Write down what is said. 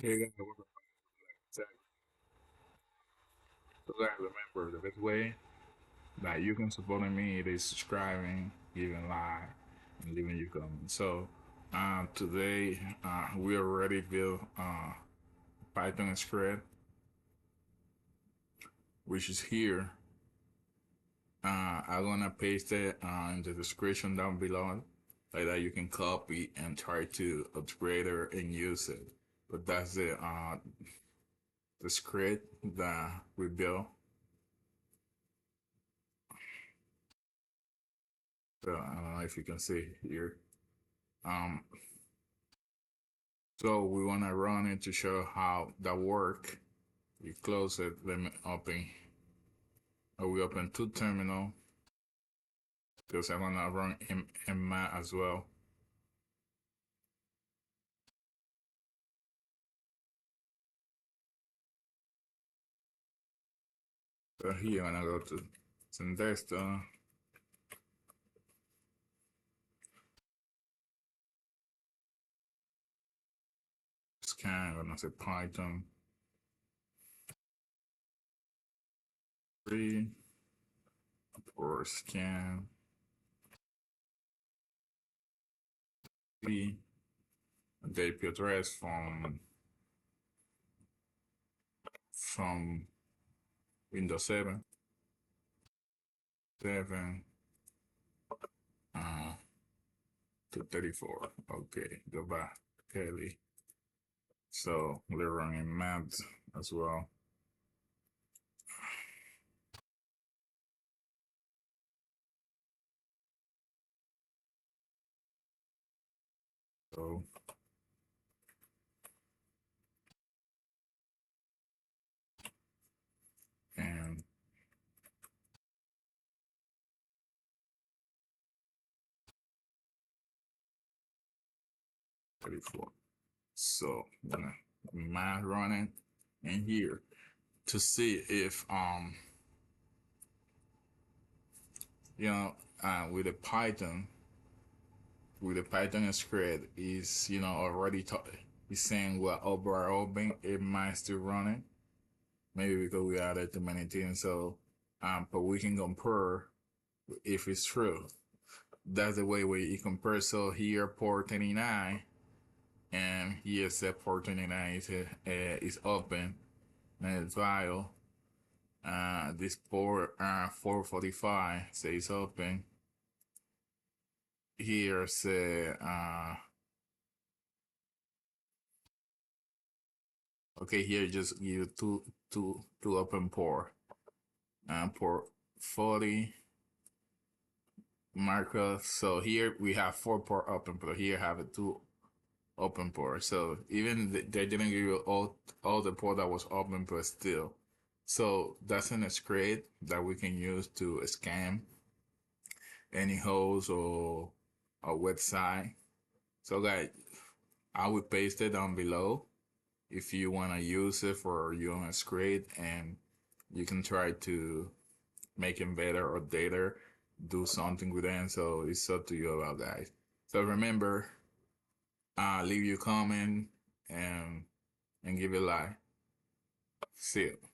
Hey guys, welcome back. So guys, remember the best way that you can support me it is subscribing, giving like, and leaving your comments. So today we already built Python script, which is here. I'm gonna paste it in the description down below, like that you can copy and try to upgrade it and use it. But that's the script that we built. So I don't know if you can see here. Um, so we want to run it to show how that work. We close it, let me open, we open two terminal because I'm gonna run in Mac as well. So here I'm gonna go to Sendesta, scan, I'm gonna say Python 3 or scan the IP address from Windows 7, 7 uh, to 34. Okay, go back, Kelly. So we're running maps as well. So and 34. So I'm gonna math running in here to see if with the Python script is already is saying what overall open it might still running. Maybe because we added too many things. So but we can compare if it's true. That's the way we compare. So here port 39 and here set port 29 is open and it's file. This port 445 says open. Here say okay, here just give two open port. Port 40 markup. So here we have four port open, but here have a two open port. So even they didn't give you all the port that was open, but still. So that's an script that we can use to scan any host or a website. So guys, I will paste it down below if you want to use it for your own script, and you can try to make it better or better, do something with it. So it's up to you about that. So remember, leave your comment and give it a like. See you.